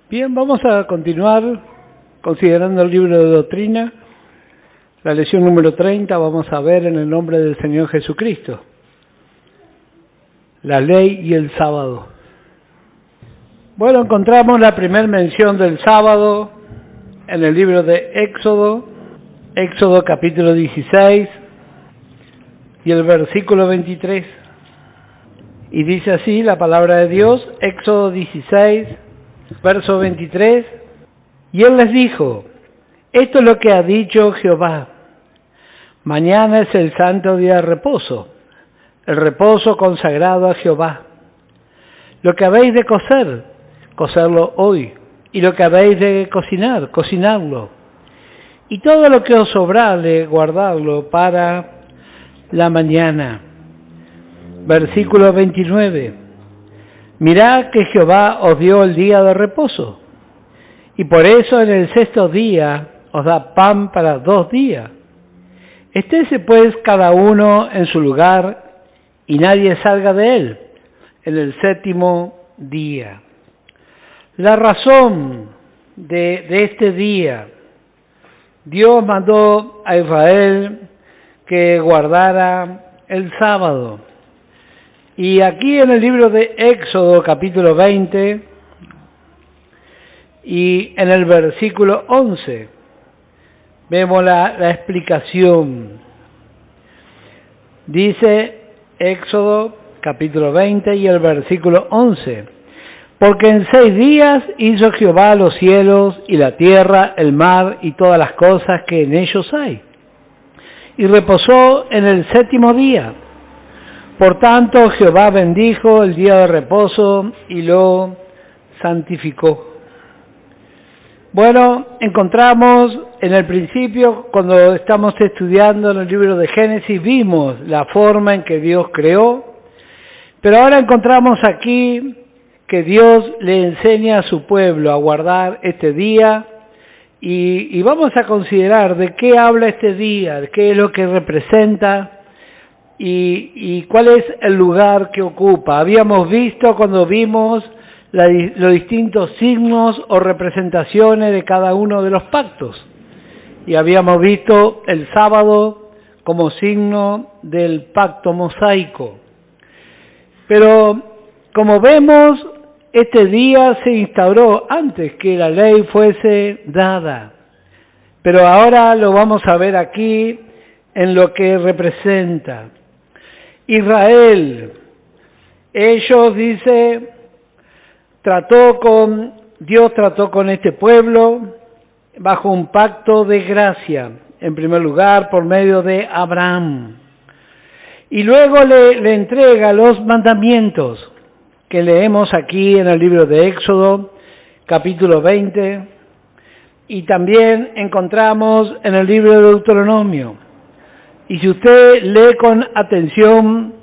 Bien, vamos a continuar considerando el libro de doctrina. La lección número 30 vamos a ver en el nombre del Señor Jesucristo. La ley y el sábado. Bueno, encontramos la primera mención del sábado en el libro de Éxodo, Éxodo capítulo 16 y el versículo 23. Y dice así la palabra de Dios, Éxodo 16, verso 23. Y él les dijo, esto es lo que ha dicho Jehová. Mañana es el santo día de reposo, el reposo consagrado a Jehová. Lo que habéis de cocer, cocerlo hoy. Y lo que habéis de cocinar, cocinarlo. Y todo lo que os sobrare, guardarlo para la mañana. Versículo 29. Mirad que Jehová os dio el día de reposo. Y por eso en el sexto día os da pan para 2 días. Estése pues cada uno en su lugar y nadie salga de él en el séptimo día. La razón de este día, Dios mandó a Israel que guardara el sábado. Y aquí en el libro de Éxodo capítulo 20 y en el versículo 11 vemos la explicación. Dice Éxodo capítulo 20 y el versículo 11. Porque en 6 días hizo Jehová los cielos y la tierra, el mar y todas las cosas que en ellos hay. Y reposó en el séptimo día. Por tanto, Jehová bendijo el día de reposo y lo santificó. Bueno, encontramos en el principio, cuando estamos estudiando en el libro de Génesis, vimos la forma en que Dios creó, pero ahora encontramos aquí que Dios le enseña a su pueblo a guardar este día y vamos a considerar de qué habla este día, de qué es lo que representa y cuál es el lugar que ocupa. Habíamos visto cuando vimos los distintos signos o representaciones de cada uno de los pactos y habíamos visto el sábado como signo del pacto mosaico. Pero como vemos, este día se instauró antes que la ley fuese dada. Pero ahora lo vamos a ver aquí en lo que representa. Israel, ellos, dice, Dios trató con este pueblo bajo un pacto de gracia, en primer lugar por medio de Abraham. Y luego le entrega los mandamientos que leemos aquí en el libro de Éxodo, capítulo 20, y también encontramos en el libro de Deuteronomio. Y si usted lee con atención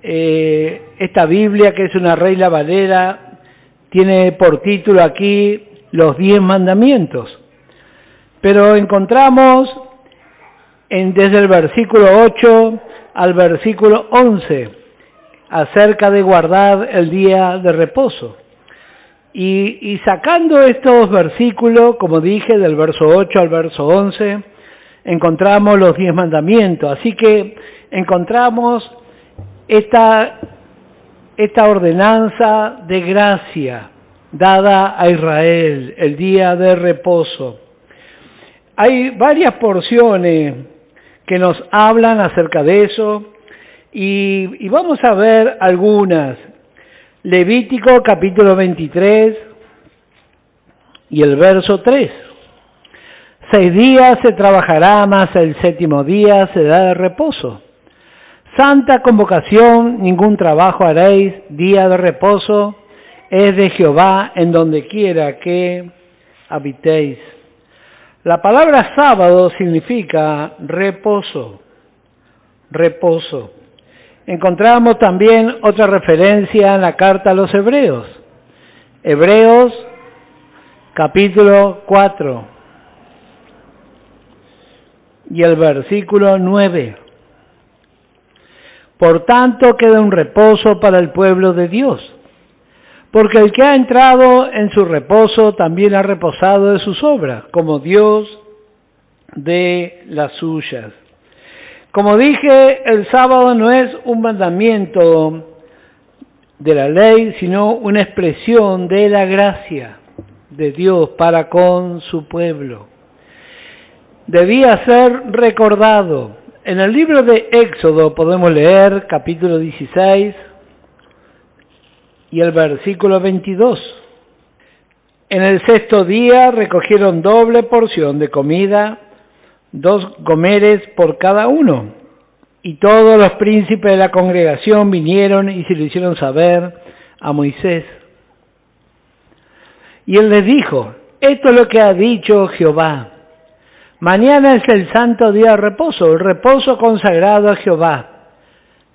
esta Biblia, que es una Reina Valera, tiene por título aquí los 10 mandamientos. Pero encontramos desde el versículo 8 al versículo 11, acerca de guardar el día de reposo. Y sacando estos versículos, como dije, del verso 8 al verso 11, encontramos los 10 mandamientos. Así que encontramos esta ordenanza de gracia dada a Israel, el día de reposo. Hay varias porciones que nos hablan acerca de eso y vamos a ver algunas. Levítico capítulo 23 y el verso 3. 6 días se trabajará, mas el séptimo día se da de reposo. Santa convocación, ningún trabajo haréis, día de reposo es de Jehová en donde quiera que habitéis. La palabra sábado significa reposo, reposo. Encontramos también otra referencia en la carta a los Hebreos. Hebreos capítulo 4 y el versículo 9. Por tanto queda un reposo para el pueblo de Dios, Porque el que ha entrado en su reposo también ha reposado de sus obras, como Dios de las suyas. Como dije, el sábado no es un mandamiento de la ley, sino una expresión de la gracia de Dios para con su pueblo. Debía ser recordado. En el libro de Éxodo podemos leer capítulo 16 y el versículo 22. En el sexto día recogieron doble porción de comida, 2 gomeres por cada uno. Y todos los príncipes de la congregación vinieron y se lo hicieron saber a Moisés. Y él les dijo, esto es lo que ha dicho Jehová. Mañana es el santo día de reposo, el reposo consagrado a Jehová.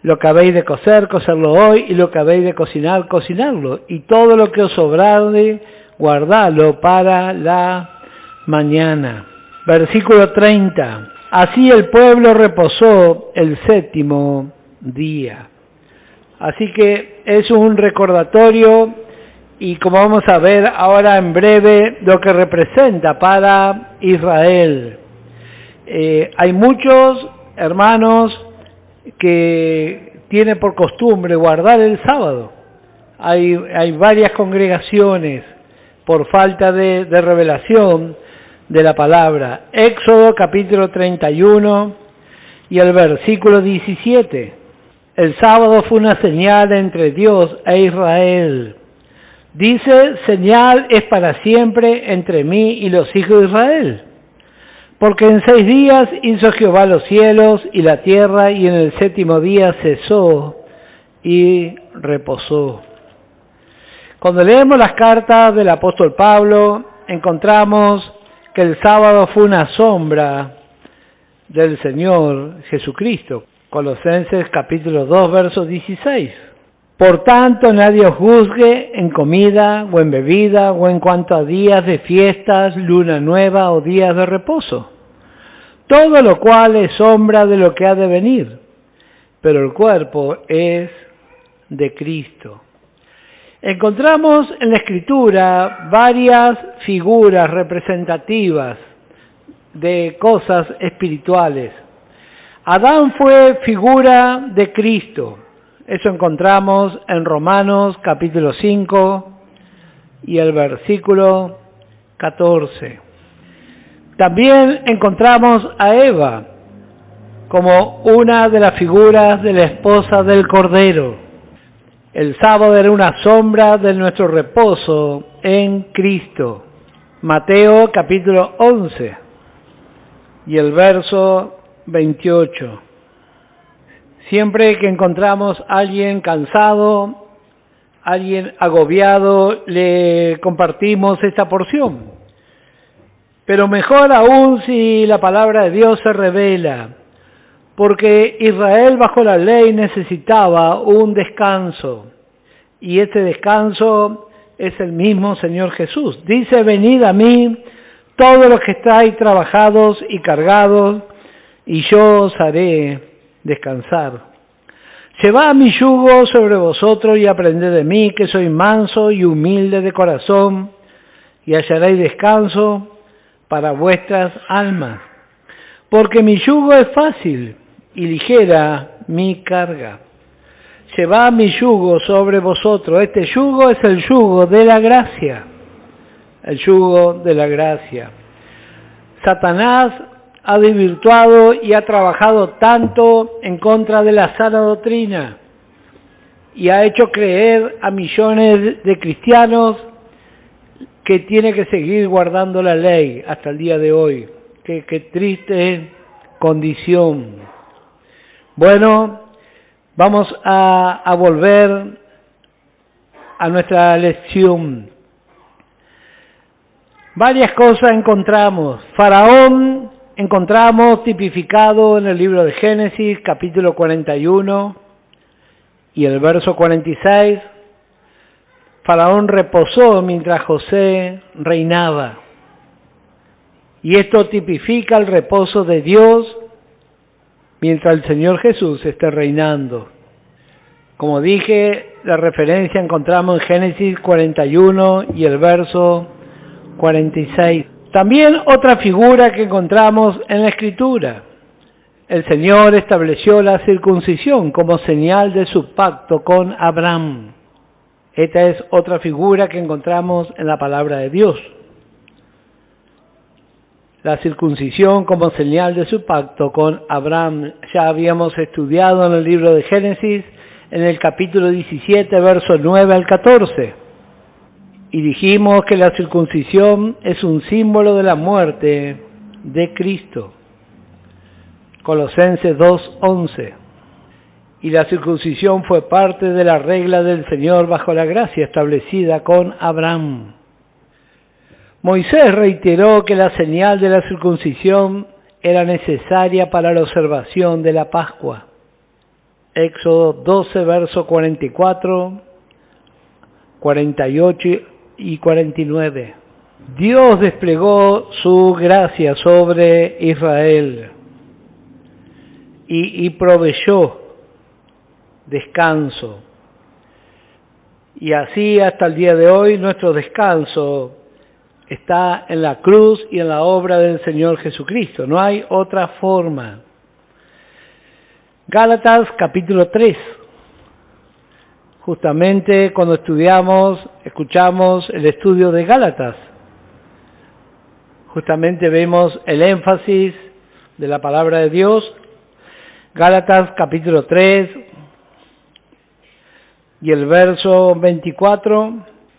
Lo que habéis de cocer, cocerlo hoy, y lo que habéis de cocinar, cocinarlo. Y todo lo que os sobrare, guardadlo para la mañana. Versículo 30. Así el pueblo reposó el séptimo día. Así que es un recordatorio y como vamos a ver ahora en breve lo que representa para Israel. Hay muchos hermanos que tienen por costumbre guardar el sábado. Hay varias congregaciones por falta de revelación de la palabra. Éxodo capítulo 31 y el versículo 17. El sábado fue una señal entre Dios e Israel. Dice, señal es para siempre entre mí y los hijos de Israel. Porque en 6 días hizo Jehová los cielos y la tierra, y en el séptimo día cesó y reposó. Cuando leemos las cartas del apóstol Pablo, encontramos que el sábado fue una sombra del Señor Jesucristo. Colosenses capítulo 2, verso 16. Por tanto, nadie os juzgue en comida o en bebida o en cuanto a días de fiestas, luna nueva o días de reposo. Todo lo cual es sombra de lo que ha de venir, pero el cuerpo es de Cristo. Encontramos en la Escritura varias figuras representativas de cosas espirituales. Adán fue figura de Cristo. Eso encontramos en Romanos capítulo 5 y el versículo 14. También encontramos a Eva como una de las figuras de la esposa del Cordero. El sábado era una sombra de nuestro reposo en Cristo. Mateo capítulo 11 y el verso 28. Siempre que encontramos a alguien cansado, alguien agobiado, le compartimos esta porción. Pero mejor aún si la palabra de Dios se revela, porque Israel bajo la ley necesitaba un descanso, y este descanso es el mismo Señor Jesús. Dice, venid a mí, todos los que estáis trabajados y cargados, y yo os haré descansar. Llevad mi yugo sobre vosotros y aprended de mí, que soy manso y humilde de corazón, y hallaréis descanso para vuestras almas. Porque mi yugo es fácil y ligera mi carga. Llevad mi yugo sobre vosotros. Este yugo es el yugo de la gracia. El yugo de la gracia. Satanás ha desvirtuado y ha trabajado tanto en contra de la sana doctrina y ha hecho creer a millones de cristianos que tiene que seguir guardando la ley hasta el día de hoy. Qué triste condición. Bueno, vamos a volver a nuestra lección. Varias cosas encontramos. Faraón encontramos tipificado en el libro de Génesis, capítulo 41 y el verso 46. Faraón reposó mientras José reinaba. Y esto tipifica el reposo de Dios mientras el Señor Jesús esté reinando. Como dije, la referencia encontramos en Génesis 41 y el verso 46. También otra figura que encontramos en la Escritura. El Señor estableció la circuncisión como señal de su pacto con Abraham. Esta es otra figura que encontramos en la palabra de Dios. La circuncisión como señal de su pacto con Abraham. Ya habíamos estudiado en el libro de Génesis, en el capítulo 17, versos 9 al 14. Y dijimos que la circuncisión es un símbolo de la muerte de Cristo. Colosenses 2:11. Y la circuncisión fue parte de la regla del Señor bajo la gracia establecida con Abraham. Moisés reiteró que la señal de la circuncisión era necesaria para la observación de la Pascua. Éxodo 12, verso 44, 48 y 49. Dios desplegó su gracia sobre Israel y proveyó descanso. Y así hasta el día de hoy nuestro descanso está en la cruz y en la obra del Señor Jesucristo. No hay otra forma. Gálatas capítulo 3. Justamente cuando escuchamos el estudio de Gálatas, justamente vemos el énfasis de la palabra de Dios. Gálatas capítulo 3 y el verso 24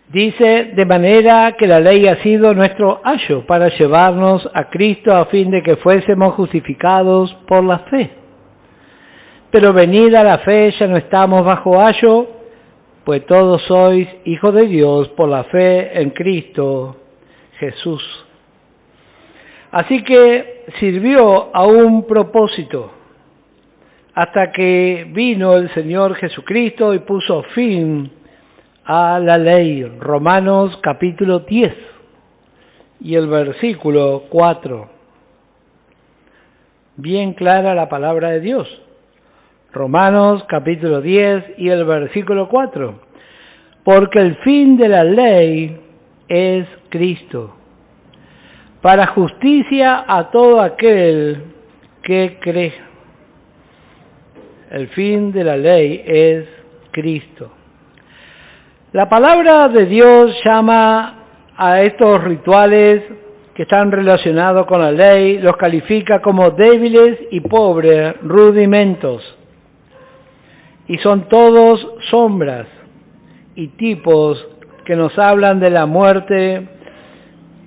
dice: de manera que la ley ha sido nuestro ayo para llevarnos a Cristo a fin de que fuésemos justificados por la fe. Pero venida la fe ya no estamos bajo ayo, pues todos sois hijos de Dios por la fe en Cristo Jesús. Así que sirvió a un propósito hasta que vino el Señor Jesucristo y puso fin a la ley. Romanos capítulo 10 y el versículo 4. Bien clara la palabra de Dios. Romanos capítulo 10 y el versículo 4. Porque el fin de la ley es Cristo, para justicia a todo aquel que cree. El fin de la ley es Cristo. La palabra de Dios llama a estos rituales que están relacionados con la ley, los califica como débiles y pobres rudimentos. Y son todos sombras y tipos que nos hablan de la muerte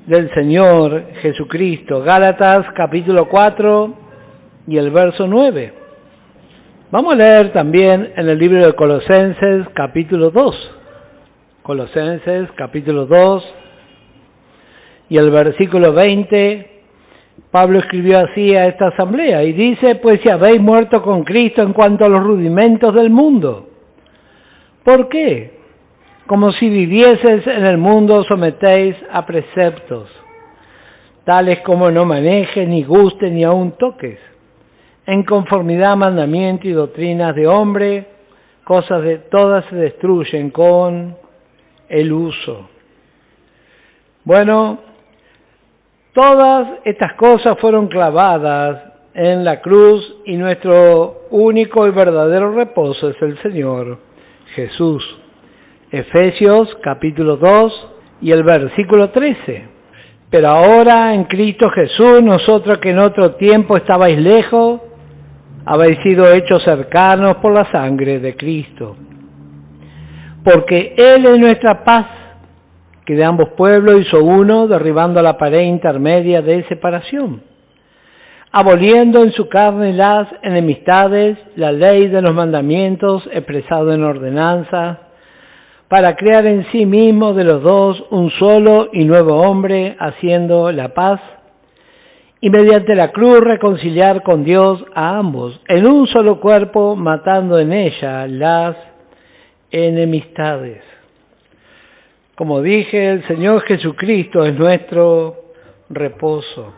del Señor Jesucristo. Gálatas capítulo 4 y el verso 9. Vamos a leer también en el libro de Colosenses capítulo 2. Colosenses capítulo 2 y el versículo 20. Pablo escribió así a esta asamblea y dice: pues si habéis muerto con Cristo en cuanto a los rudimentos del mundo. ¿Por qué? Como si vivieseis en el mundo, sometéis a preceptos, tales como no manejes, ni gustes, ni aun toques, en conformidad a mandamientos y doctrinas de hombre, cosas de todas se destruyen con el uso. Bueno, todas estas cosas fueron clavadas en la cruz y nuestro único y verdadero reposo es el Señor Jesús. Efesios capítulo 2 y el versículo 13. Pero ahora en Cristo Jesús, nosotros que en otro tiempo estabais lejos, habéis sido hechos cercanos por la sangre de Cristo. Porque Él es nuestra paz, que de ambos pueblos hizo uno, derribando la pared intermedia de separación, aboliendo en su carne las enemistades, la ley de los mandamientos expresado en ordenanza, para crear en sí mismo de los dos un solo y nuevo hombre, haciendo la paz, y mediante la cruz reconciliar con Dios a ambos, en un solo cuerpo, matando en ella las enemistades. Como dije, el Señor Jesucristo es nuestro reposo.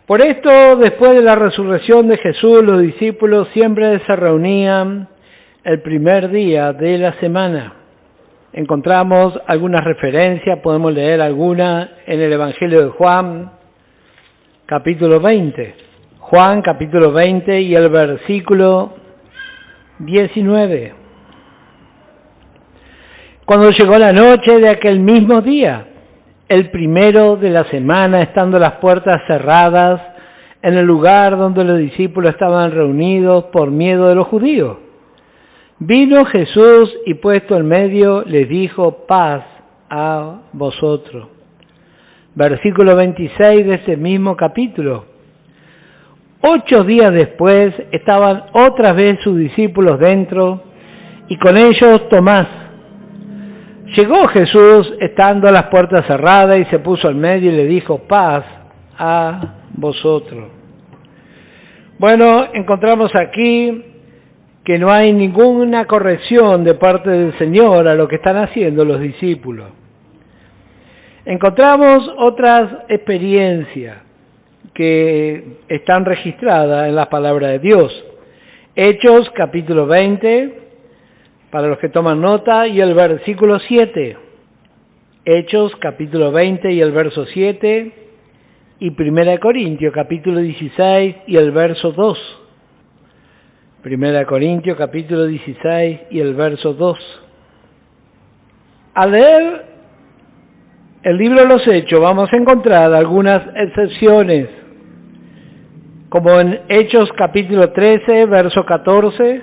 Por esto, después de la resurrección de Jesús, los discípulos siempre se reunían el primer día de la semana. Encontramos algunas referencias, podemos leer alguna en el Evangelio de Juan, capítulo 20. Juan, capítulo 20 y el versículo 19. Cuando llegó la noche de aquel mismo día, el primero de la semana, estando las puertas cerradas en el lugar donde los discípulos estaban reunidos por miedo de los judíos, vino Jesús y puesto en medio les dijo: paz a vosotros. Versículo 26 de este mismo capítulo. 8 días después estaban otra vez sus discípulos dentro y con ellos Tomás. Llegó Jesús estando las puertas cerradas y se puso en medio y le dijo: paz a vosotros. Bueno, encontramos aquí que no hay ninguna corrección de parte del Señor a lo que están haciendo los discípulos. Encontramos otras experiencias que están registradas en la palabra de Dios. Hechos, capítulo 20, para los que toman nota, y el versículo 7. Hechos, capítulo 20 y el verso 7, y 1 Corintios, capítulo 16 y el verso 2. 1 Corintios, capítulo 16 y el verso 2. Al leer el libro de los Hechos vamos a encontrar algunas excepciones, como en Hechos capítulo 13, verso 14,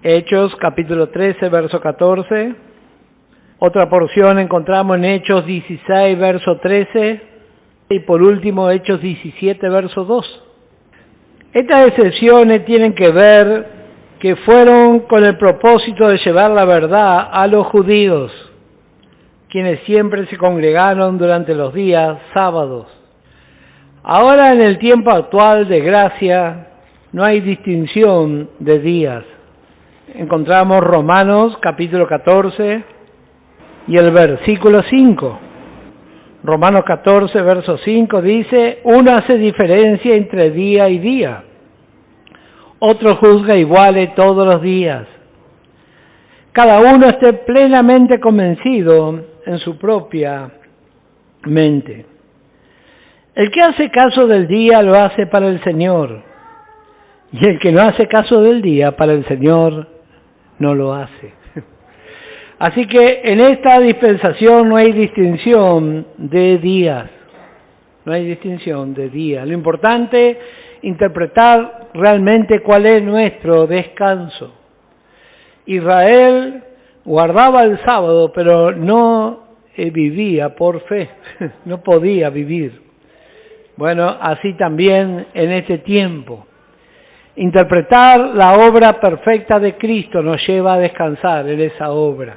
Hechos capítulo 13, verso 14, otra porción encontramos en Hechos 16, verso 13, y por último Hechos 17, verso 2. Estas excepciones tienen que ver que fueron con el propósito de llevar la verdad a los judíos, quienes siempre se congregaron durante los días sábados. Ahora, en el tiempo actual de gracia, no hay distinción de días. Encontramos Romanos capítulo 14 y el versículo 5. Romanos 14, verso 5 dice: uno hace diferencia entre día y día, otro juzga iguales todos los días. Cada uno esté plenamente convencido en su propia mente. El que hace caso del día lo hace para el Señor, y el que no hace caso del día para el Señor no lo hace. Así que en esta dispensación no hay distinción de días, no hay distinción de días. Lo importante es interpretar realmente cuál es nuestro descanso. Israel guardaba el sábado, pero no vivía por fe, no podía vivir. Bueno, así también en este tiempo. Interpretar la obra perfecta de Cristo nos lleva a descansar en esa obra.